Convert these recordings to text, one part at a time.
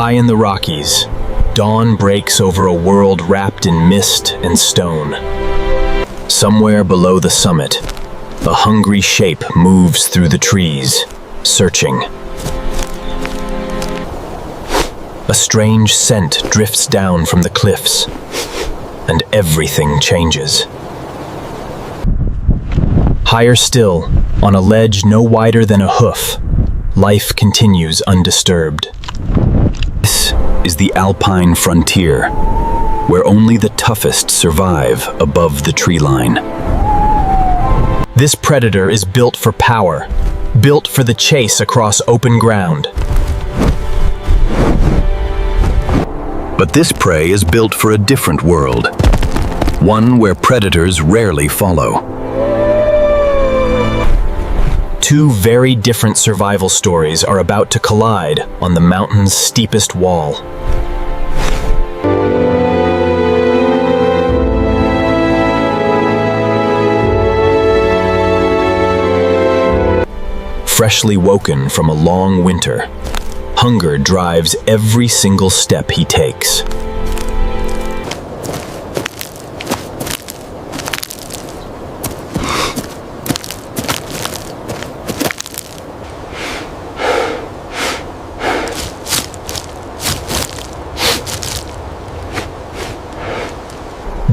High in the Rockies, dawn breaks over a world wrapped in mist and stone. Somewhere below the summit, a hungry shape moves through the trees, searching. A strange scent drifts down from the cliffs, and everything changes. Higher still, on a ledge no wider than a hoof, life continues undisturbed. This is the alpine frontier, where only the toughest survive above the tree line. This predator is built for power, built for the chase across open ground. But this prey is built for a different world, one where predators rarely follow. Two very different survival stories are about to collide on the mountain's steepest wall. Freshly woken from a long winter, hunger drives every single step he takes.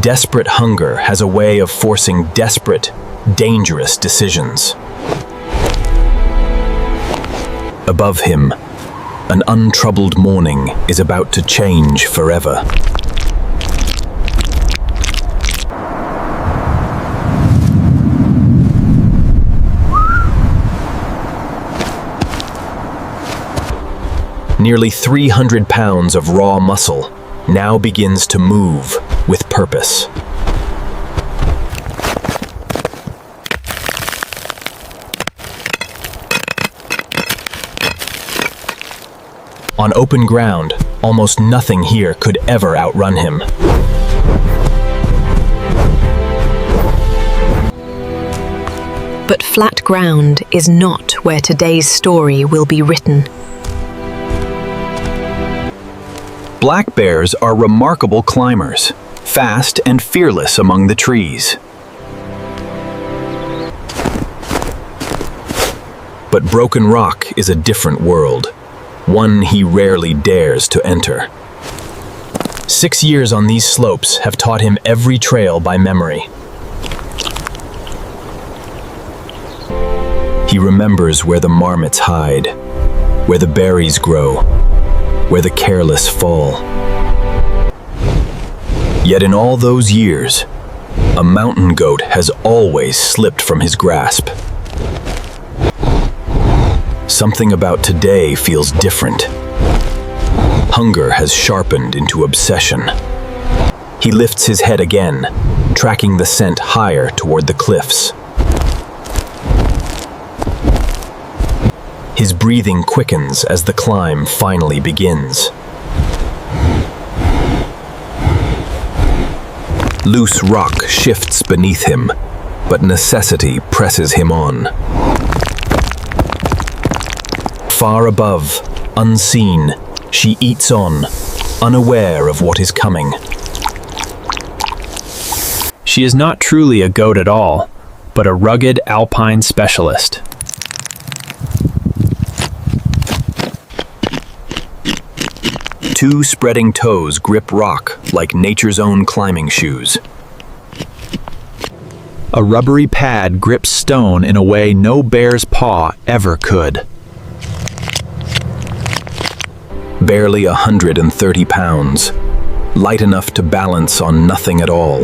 Desperate hunger has a way of forcing desperate, dangerous decisions. Above him, an untroubled morning is about to change forever. Nearly 300 pounds of raw muscle now begins to move with purpose. On open ground, almost nothing here could ever outrun him. But flat ground is not where today's story will be written. Black bears are remarkable climbers, fast and fearless among the trees. But Broken Rock is a different world, one he rarely dares to enter. 6 years on these slopes have taught him every trail by memory. He remembers where the marmots hide, where the berries grow, where the careless fall. Yet in all those years, a mountain goat has always slipped from his grasp. Something about today feels different. Hunger has sharpened into obsession. He lifts his head again, tracking the scent higher toward the cliffs. His breathing quickens as the climb finally begins. Loose rock shifts beneath him, but necessity presses him on. Far above, unseen, she eats on, unaware of what is coming. She is not truly a goat at all, but a rugged alpine specialist. Two spreading toes grip rock like nature's own climbing shoes. A rubbery pad grips stone in a way no bear's paw ever could. Barely 130 pounds, light enough to balance on nothing at all.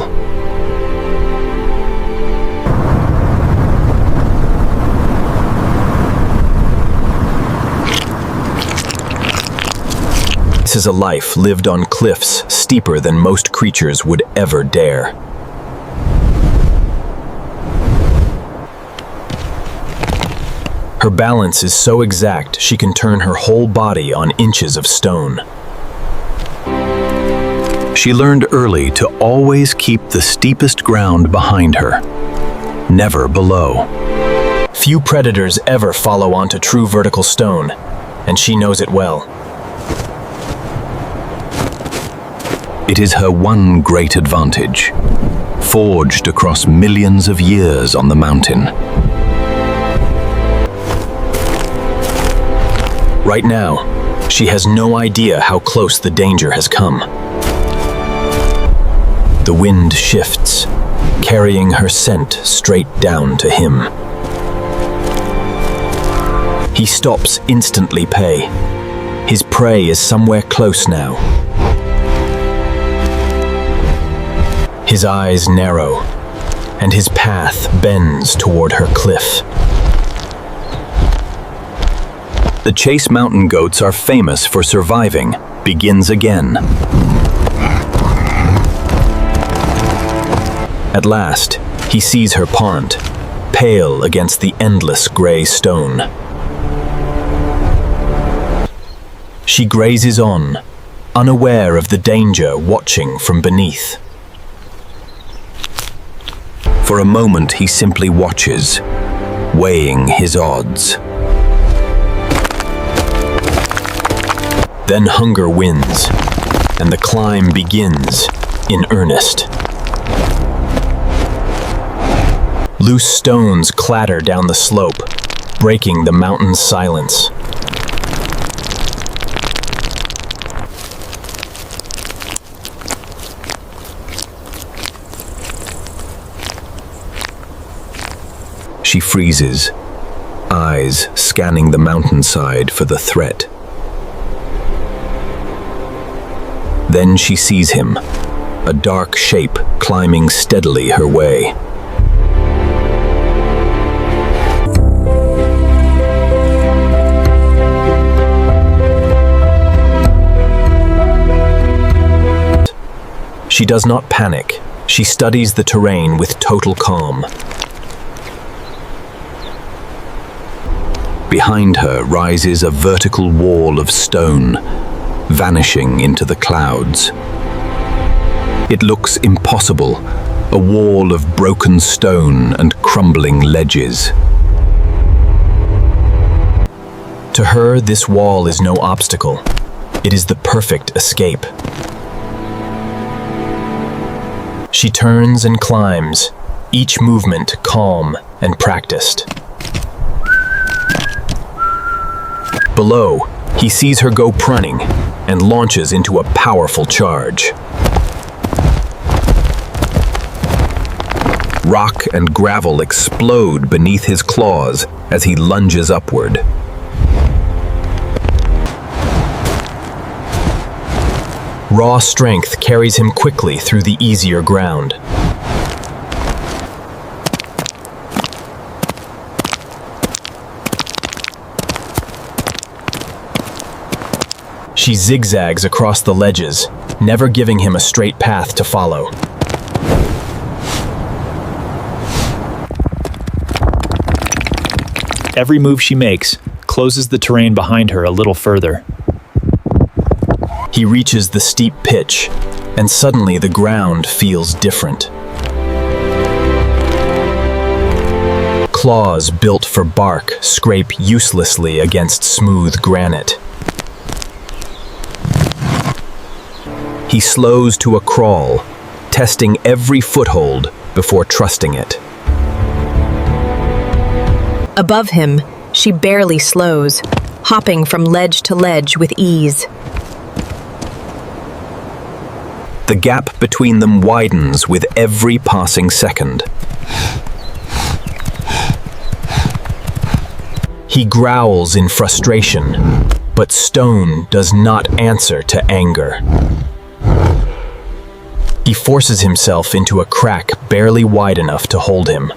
This is a life lived on cliffs steeper than most creatures would ever dare. Her balance is so exact she can turn her whole body on inches of stone. She learned early to always keep the steepest ground behind her, never below. Few predators ever follow onto true vertical stone, and she knows it well. It is her one great advantage, forged across millions of years on the mountain. Right now, she has no idea how close the danger has come. The wind shifts, carrying her scent straight down to him. He stops instantly pay. His prey is somewhere close now. His eyes narrow, and his path bends toward her cliff. The Chase mountain goats are famous for surviving, begins again. At last, he sees her pond, pale against the endless gray stone. She grazes on, unaware of the danger watching from beneath. For a moment he simply watches, weighing his odds. Then hunger wins, and the climb begins in earnest. Loose stones clatter down the slope, breaking the mountain's silence. She freezes, eyes scanning the mountainside for the threat. Then she sees him, a dark shape climbing steadily her way. She does not panic. She studies the terrain with total calm. Behind her rises a vertical wall of stone, vanishing into the clouds. It looks impossible, a wall of broken stone and crumbling ledges. To her, this wall is no obstacle. It is the perfect escape. She turns and climbs, each movement calm and practiced. Below, he sees her go running and launches into a powerful charge. Rock and gravel explode beneath his claws as he lunges upward. Raw strength carries him quickly through the easier ground. She zigzags across the ledges, never giving him a straight path to follow. Every move she makes closes the terrain behind her a little further. He reaches the steep pitch, and suddenly the ground feels different. Claws built for bark scrape uselessly against smooth granite. He slows to a crawl, testing every foothold before trusting it. Above him, she barely slows, hopping from ledge to ledge with ease. The gap between them widens with every passing second. He growls in frustration, but stone does not answer to anger. He forces himself into a crack barely wide enough to hold him.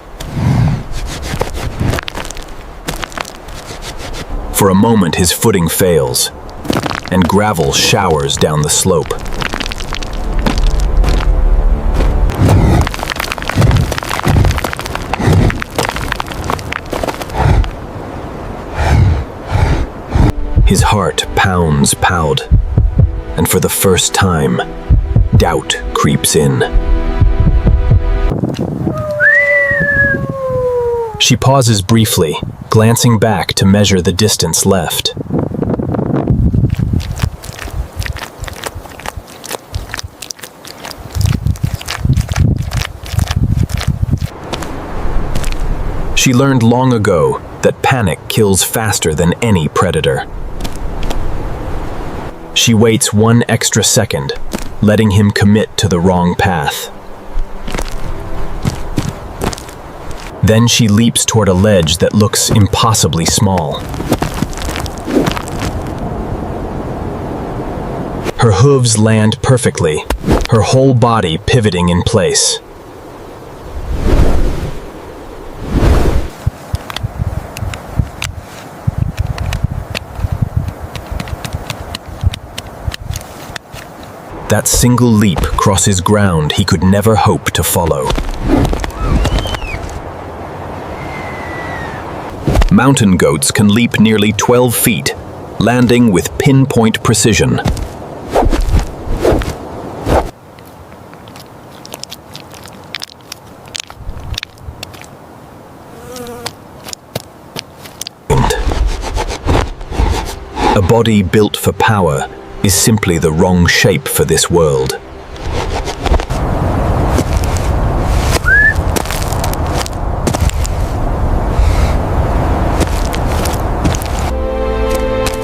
For a moment, his footing fails, and gravel showers down the slope. His heart pounds, and for the first time, doubt creeps in. She pauses briefly, glancing back to measure the distance left. She learned long ago that panic kills faster than any predator. She waits 1 extra second, letting him commit to the wrong path. Then she leaps toward a ledge that looks impossibly small. Her hooves land perfectly, her whole body pivoting in place. That single leap crosses ground he could never hope to follow. Mountain goats can leap nearly 12 feet, landing with pinpoint precision. A body built for power is simply the wrong shape for this world.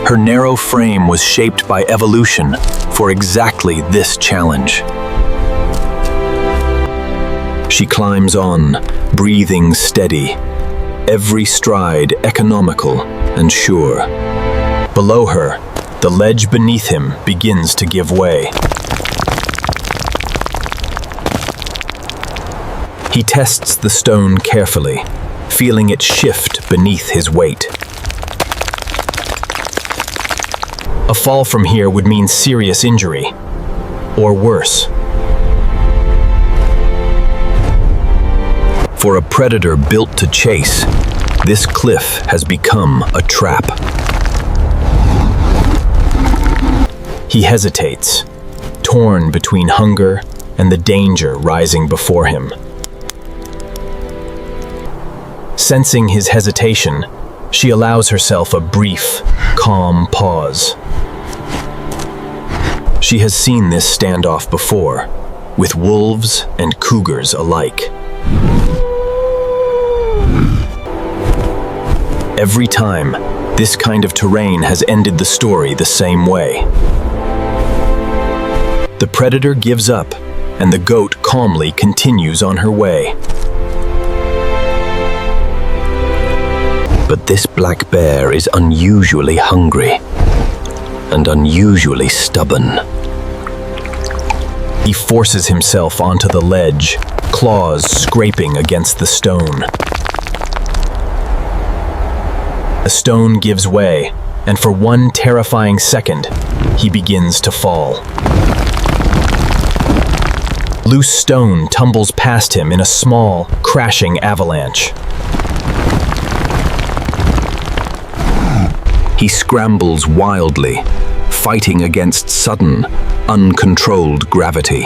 Her narrow frame was shaped by evolution for exactly this challenge. She climbs on, breathing steady, every stride economical and sure. Below her, the ledge beneath him begins to give way. He tests the stone carefully, feeling it shift beneath his weight. A fall from here would mean serious injury, or worse. For a predator built to chase, this cliff has become a trap. He hesitates, torn between hunger and the danger rising before him. Sensing his hesitation, she allows herself a brief, calm pause. She has seen this standoff before, with wolves and cougars alike. Every time, this kind of terrain has ended the story the same way. The predator gives up, and the goat calmly continues on her way. But this black bear is unusually hungry and unusually stubborn. He forces himself onto the ledge, claws scraping against the stone. The stone gives way, and for 1 terrifying second, he begins to fall. Loose stone tumbles past him in a small, crashing avalanche. He scrambles wildly, fighting against sudden, uncontrolled gravity.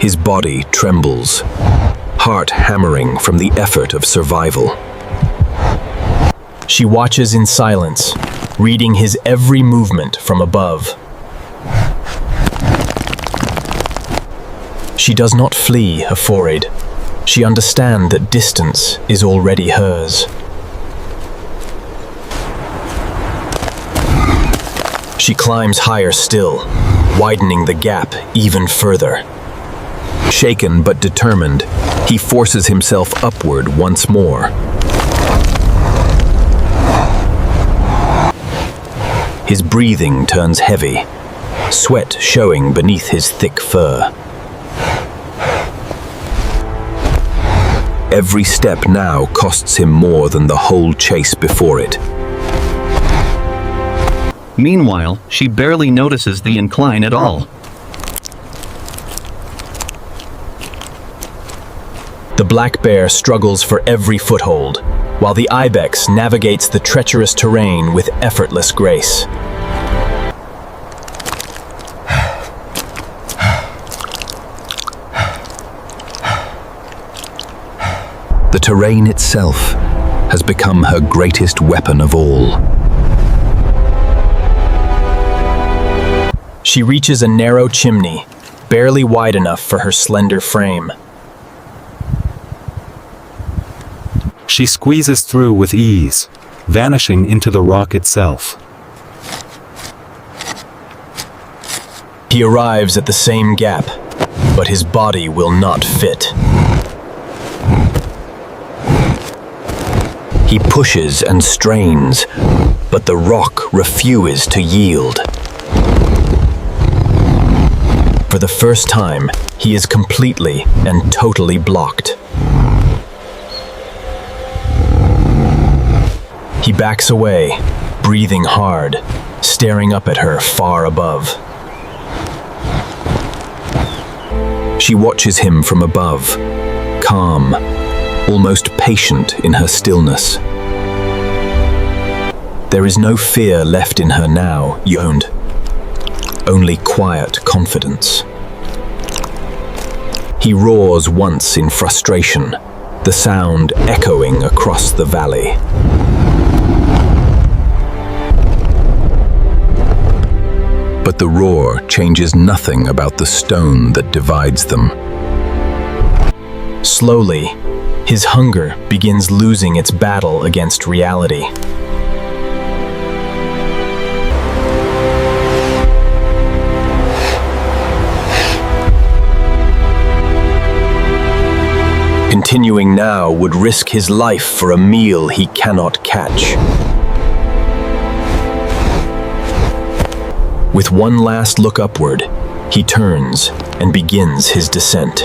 His body trembles, heart hammering from the effort of survival. She watches in silence, reading his every movement from above. She does not flee afraid. She understands that distance is already hers. She climbs higher still, widening the gap even further. Shaken but determined, he forces himself upward once more. His breathing turns heavy, sweat showing beneath his thick fur. Every step now costs him more than the whole chase before it. Meanwhile, she barely notices the incline at all. The black bear struggles for every foothold, while the ibex navigates the treacherous terrain with effortless grace. The terrain itself has become her greatest weapon of all. She reaches a narrow chimney, barely wide enough for her slender frame. She squeezes through with ease, vanishing into the rock itself. He arrives at the same gap, but his body will not fit. He pushes and strains, but the rock refuses to yield. For the first time, he is completely and totally blocked. He backs away, breathing hard, staring up at her far above. She watches him from above, calm, almost patient in her stillness. There is no fear left in her now, Yoned. Only quiet confidence. He roars once in frustration, the sound echoing across the valley. But the roar changes nothing about the stone that divides them. Slowly, his hunger begins losing its battle against reality. Continuing now would risk his life for a meal he cannot catch. With one last look upward, he turns and begins his descent.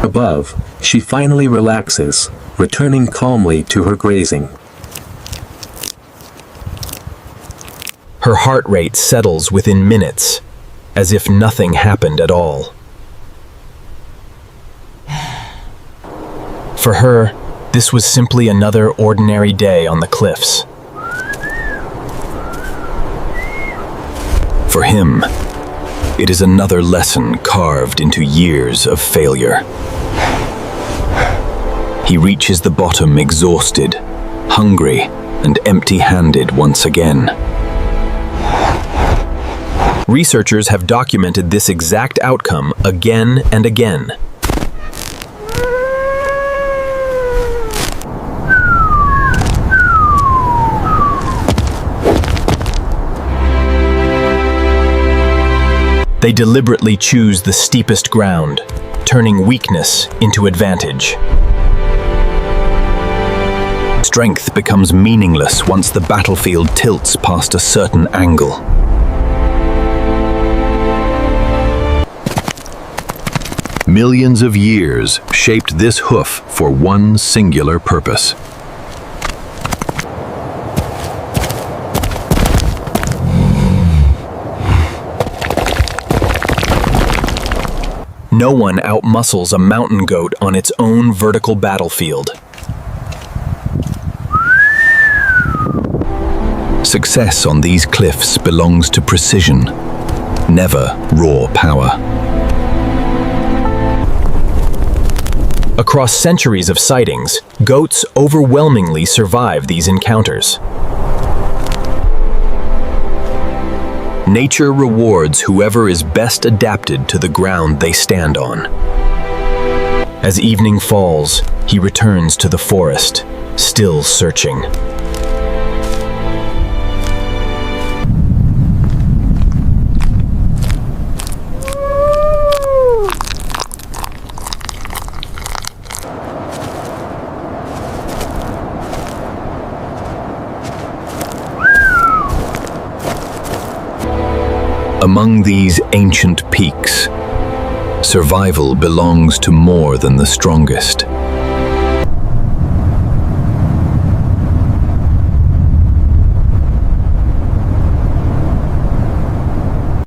Above, she finally relaxes, returning calmly to her grazing. Her heart rate settles within minutes, as if nothing happened at all. For her, this was simply another ordinary day on the cliffs. For him, it is another lesson carved into years of failure. He reaches the bottom exhausted, hungry, and empty-handed once again. Researchers have documented this exact outcome again and again. They deliberately choose the steepest ground, turning weakness into advantage. Strength becomes meaningless once the battlefield tilts past a certain angle. Millions of years shaped this hoof for one singular purpose. No one outmuscles a mountain goat on its own vertical battlefield. Success on these cliffs belongs to precision, never raw power. Across centuries of sightings, goats overwhelmingly survive these encounters. Nature rewards whoever is best adapted to the ground they stand on. As evening falls, he returns to the forest, still searching. Among these ancient peaks, survival belongs to more than the strongest.